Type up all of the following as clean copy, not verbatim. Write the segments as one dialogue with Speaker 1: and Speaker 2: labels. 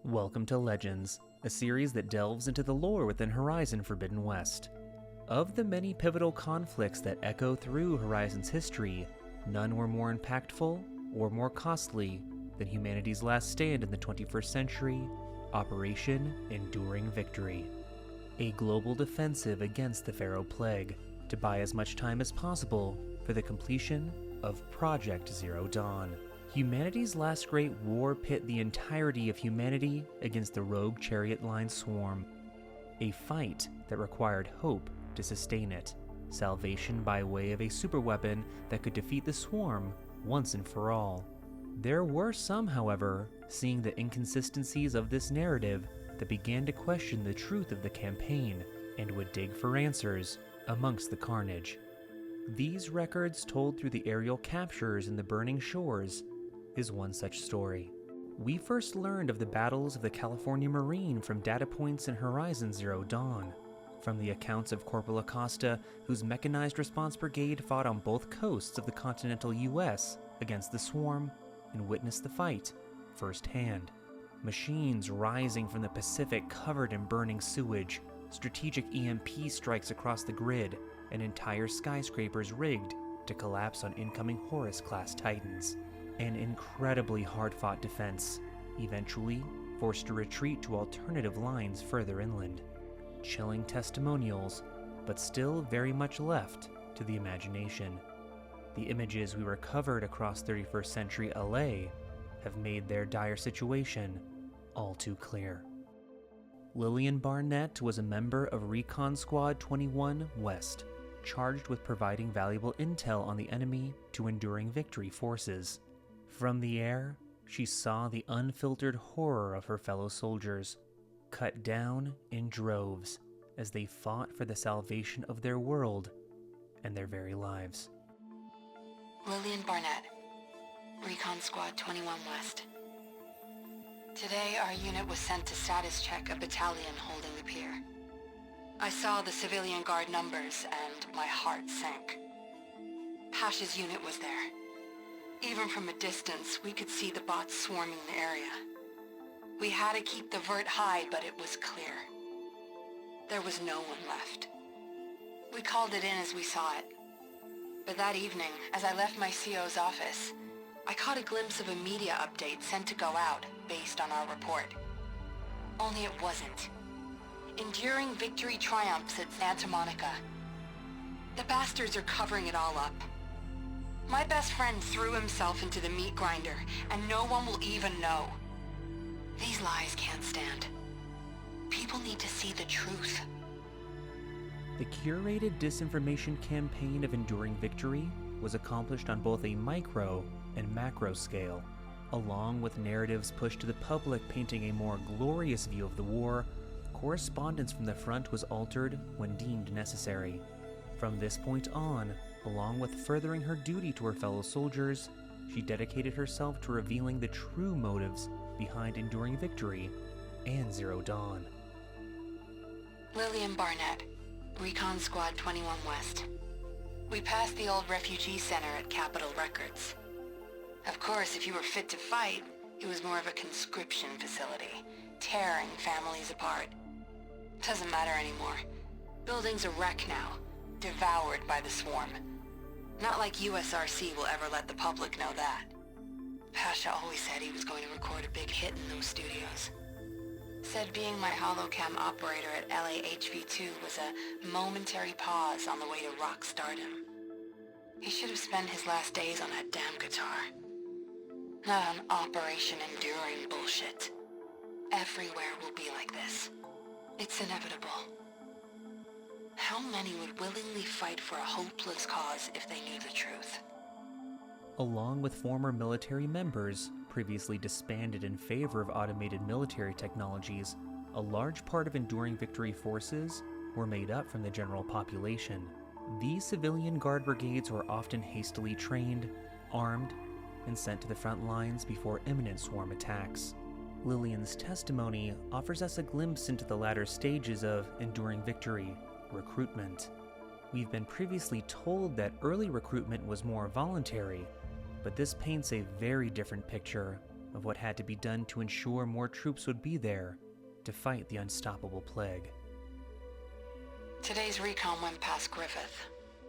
Speaker 1: Welcome to Legends, a series that delves into the lore within Horizon Forbidden West. Of the many pivotal conflicts that echo through Horizon's history, none were more impactful or more costly than humanity's last stand in the 21st century, Operation Enduring Victory. A global defensive against the Pharaoh Plague, to buy as much time as possible for the completion of Project Zero Dawn. Humanity's last great war pit the entirety of humanity against the rogue chariot line swarm. A fight that required hope to sustain it, salvation by way of a superweapon that could defeat the swarm once and for all. There were some, however, seeing the inconsistencies of this narrative that began to question the truth of the campaign and would dig for answers amongst the carnage. These records told through the aerial captures in the burning shores is one such story. We first learned of the battles of the California Marine from data points in Horizon Zero Dawn, from the accounts of Corporal Acosta, whose mechanized response brigade fought on both coasts of the continental US against the swarm and witnessed the fight firsthand. Machines rising from the Pacific covered in burning sewage, strategic EMP strikes across the grid, and entire skyscrapers rigged to collapse on incoming Horus-class Titans. An incredibly hard-fought defense, eventually forced to retreat to alternative lines further inland. Chilling testimonials, but still very much left to the imagination. The images we recovered across 31st century LA have made their dire situation all too clear. Lillian Barnett was a member of Recon Squad 21 West, charged with providing valuable intel on the enemy to Enduring Victory forces. From the air, she saw the unfiltered horror of her fellow soldiers, cut down in droves as they fought for the salvation of their world and their very lives.
Speaker 2: Lillian Barnett, Recon Squad 21 West. Today, our unit was sent to status check a battalion holding the pier. I saw the civilian guard numbers and my heart sank. Pasha's unit was there. Even from a distance, we could see the bots swarming the area. We had to keep the vert high, but it was clear. There was no one left. We called it in as we saw it. But that evening, as I left my CO's office, I caught a glimpse of a media update sent to go out based on our report. Only it wasn't. Enduring Victory triumphs at Santa Monica. The bastards are covering it all up. My best friend threw himself into the meat grinder, and no one will even know. These lies can't stand. People need to see the truth.
Speaker 1: The curated disinformation campaign of Enduring Victory was accomplished on both a micro and macro scale. Along with narratives pushed to the public painting a more glorious view of the war, correspondence from the front was altered when deemed necessary. From this point on, along with furthering her duty to her fellow soldiers, she dedicated herself to revealing the true motives behind Enduring Victory and Zero Dawn.
Speaker 2: Lillian Barnett, Recon Squad 21 West. We passed the old refugee center at Capitol Records. Of course, if you were fit to fight, it was more of a conscription facility, tearing families apart. Doesn't matter anymore. Building's a wreck now, devoured by the swarm. Not like USRC will ever let the public know that. Pasha always said he was going to record a big hit in those studios. Said being my holocam operator at LAHV2 was a momentary pause on the way to rock stardom. He should have spent his last days on that damn guitar. Not on Operation Enduring bullshit. Everywhere will be like this. It's inevitable. How many would willingly fight for a hopeless cause if they knew the truth?
Speaker 1: Along with former military members, previously disbanded in favor of automated military technologies, a large part of Enduring Victory forces were made up from the general population. These civilian guard brigades were often hastily trained, armed, and sent to the front lines before imminent swarm attacks. Lillian's testimony offers us a glimpse into the latter stages of Enduring Victory, recruitment. We've been previously told that early recruitment was more voluntary, but this paints a very different picture of what had to be done to ensure more troops would be there to fight the unstoppable plague.
Speaker 2: Today's recon went past Griffith,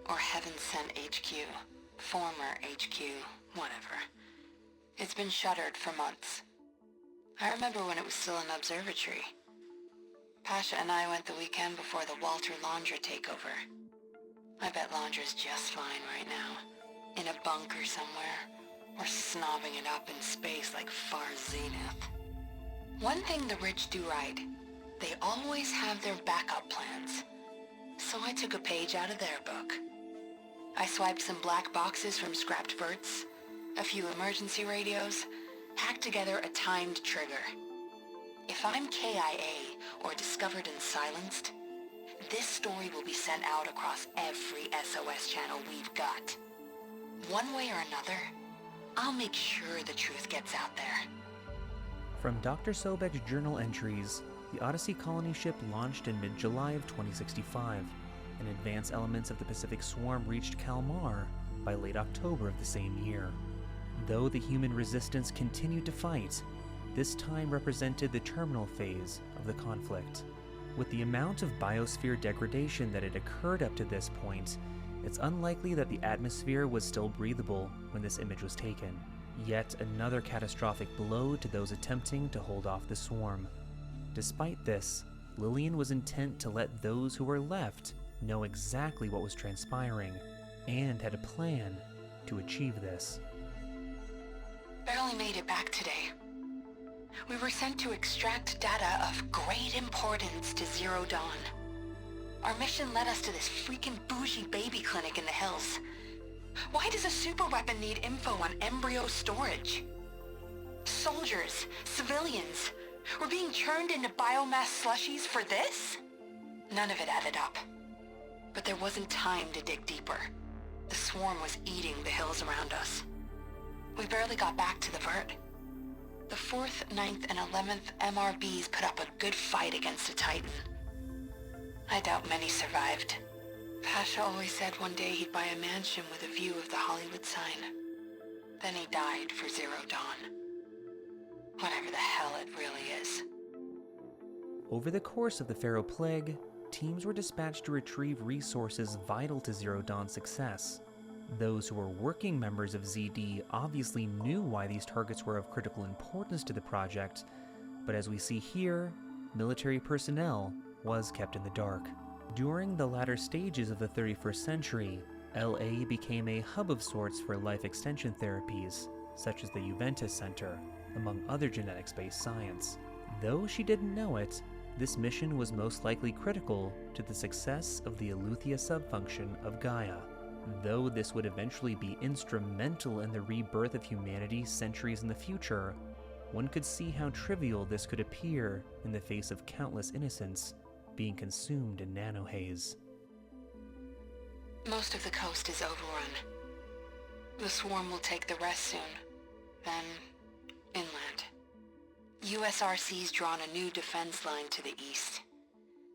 Speaker 2: or Heaven Sent HQ, former HQ, whatever. It's been shuttered for months. I remember when it was still an observatory. Pasha and I went the weekend before the Walter Laundra takeover. I bet Laundra's just fine right now, in a bunker somewhere, or snobbing it up in space like far zenith. One thing the rich do right, they always have their backup plans. So I took a page out of their book. I swiped some black boxes from scrapped verts, a few emergency radios, hacked together a timed trigger. If I'm KIA or discovered and silenced, this story will be sent out across every SOS channel we've got. One way or another, I'll make sure the truth gets out there.
Speaker 1: From Dr. Sobek's journal entries, the Odyssey colony ship launched in mid-July of 2065, and advanced elements of the Pacific Swarm reached Kalmar by late October of the same year. Though the human resistance continued to fight, this time represented the terminal phase of the conflict. With the amount of biosphere degradation that had occurred up to this point, it's unlikely that the atmosphere was still breathable when this image was taken. Yet another catastrophic blow to those attempting to hold off the swarm. Despite this, Lillian was intent to let those who were left know exactly what was transpiring, and had a plan to achieve this.
Speaker 2: Barely made it back today. We were sent to extract data of great importance to Zero Dawn. Our mission led us to this freaking bougie baby clinic in the hills. Why does a superweapon need info on embryo storage? Soldiers, civilians, we're being churned into biomass slushies for this? None of it added up. But there wasn't time to dig deeper. The swarm was eating the hills around us. We barely got back to the vert. The 4th, 9th, and 11th MRBs put up a good fight against a Titan. I doubt many survived. Pasha always said one day he'd buy a mansion with a view of the Hollywood sign. Then he died for Zero Dawn. Whatever the hell it really is.
Speaker 1: Over the course of the Pharaoh Plague, teams were dispatched to retrieve resources vital to Zero Dawn's success. Those who were working members of ZD obviously knew why these targets were of critical importance to the project, but as we see here, military personnel was kept in the dark. During the latter stages of the 31st century, LA became a hub of sorts for life extension therapies, such as the Juventus Center, among other genetics-based science. Though she didn't know it, this mission was most likely critical to the success of the Eleuthia subfunction of Gaia. Though this would eventually be instrumental in the rebirth of humanity centuries in the future, one could see how trivial this could appear in the face of countless innocents being consumed in nanohaze.
Speaker 2: Most of the coast is overrun. The swarm will take the rest soon, then inland. USRC's drawn a new defense line to the east.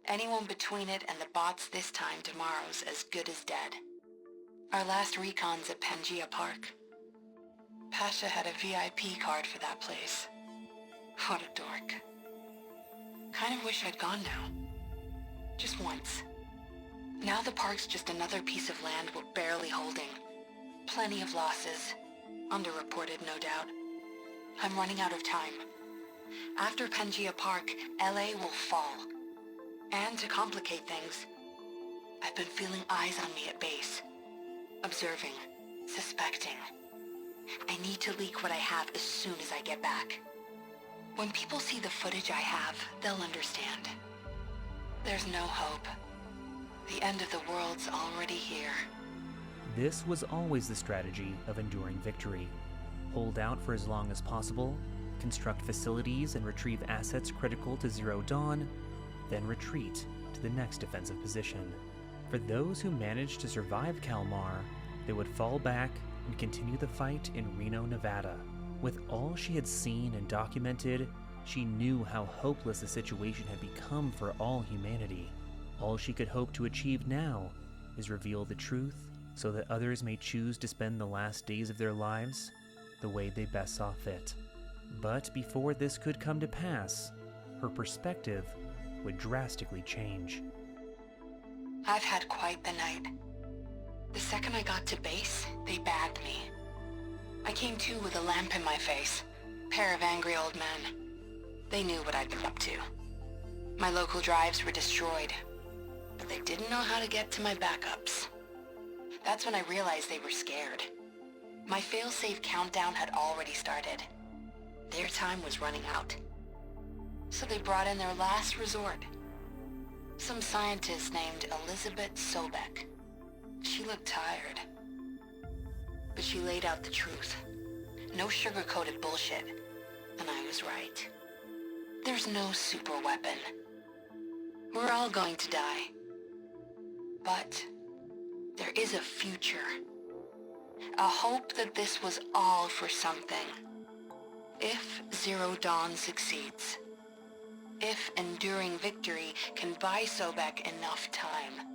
Speaker 2: Anyone between it and the bots this time tomorrow's as good as dead. Our last recon's at Pangea Park. Pasha had a VIP card for that place. What a dork. Kind of wish I'd gone now. Just once. Now the park's just another piece of land we're barely holding. Plenty of losses. Underreported, no doubt. I'm running out of time. After Pangea Park, LA will fall. And to complicate things, I've been feeling eyes on me at base. Observing. Suspecting. I need to leak what I have as soon as I get back. When people see the footage I have, they'll understand. There's no hope. The end of the world's already here.
Speaker 1: This was always the strategy of enduring victory. Hold out for as long as possible, construct facilities and retrieve assets critical to Zero Dawn, then retreat to the next defensive position. For those who managed to survive Kalmar, they would fall back and continue the fight in Reno, Nevada. With all she had seen and documented, she knew how hopeless the situation had become for all humanity. All she could hope to achieve now is reveal the truth so that others may choose to spend the last days of their lives the way they best saw fit. But before this could come to pass, her perspective would drastically change.
Speaker 2: I've had quite the night. The second I got to base, they bagged me. I came to with a lamp in my face, pair of angry old men. They knew what I'd been up to. My local drives were destroyed, but they didn't know how to get to my backups. That's when I realized they were scared. My fail-safe countdown had already started. Their time was running out. So they brought in their last resort. Some scientist named Elizabeth Sobek. She looked tired. But she laid out the truth. No sugar-coated bullshit. And I was right. There's no super weapon. We're all going to die. But there is a future. A hope that this was all for something. If Zero Dawn succeeds. If enduring victory can buy Sobek enough time.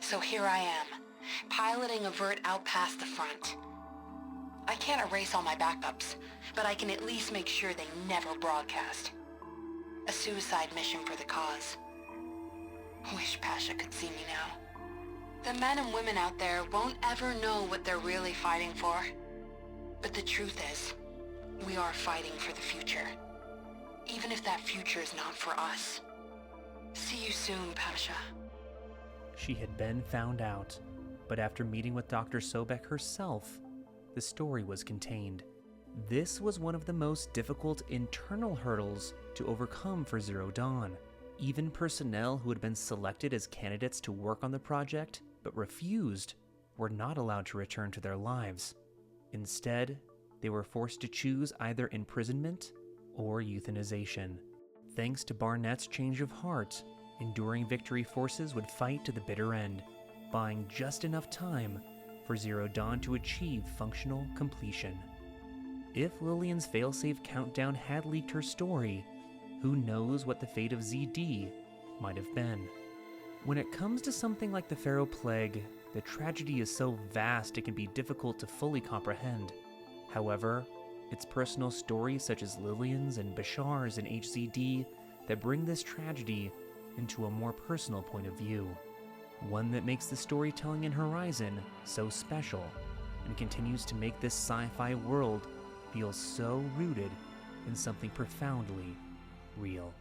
Speaker 2: So here I am, piloting a vert out past the front. I can't erase all my backups, but I can at least make sure they never broadcast. A suicide mission for the cause. Wish Pasha could see me now. The men and women out there won't ever know what they're really fighting for. But the truth is, we are fighting for the future. Even if that future is not for us. See you soon, Pasha.
Speaker 1: She had been found out, but after meeting with Dr. Sobek herself, the story was contained. This was one of the most difficult internal hurdles to overcome for Zero Dawn. Even personnel who had been selected as candidates to work on the project, but refused, were not allowed to return to their lives. Instead, they were forced to choose either imprisonment or euthanization. Thanks to Barnett's change of heart, enduring victory forces would fight to the bitter end, buying just enough time for Zero Dawn to achieve functional completion. If Lillian's failsafe countdown had leaked her story, who knows what the fate of ZD might have been. When it comes to something like the Pharaoh Plague, the tragedy is so vast it can be difficult to fully comprehend. However, it's personal stories such as Lillian's and Bashar's in HZD that bring this tragedy into a more personal point of view. One that makes the storytelling in Horizon so special and continues to make this sci-fi world feel so rooted in something profoundly real.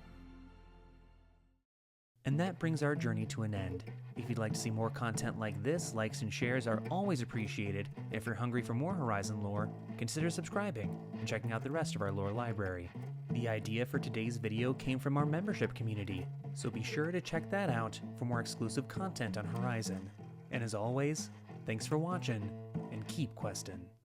Speaker 1: And that brings our journey to an end. If you'd like to see more content like this, likes and shares are always appreciated. If you're hungry for more Horizon lore, consider subscribing and checking out the rest of our lore library. The idea for today's video came from our membership community, so be sure to check that out for more exclusive content on Horizon. And as always, thanks for watching, and keep questing.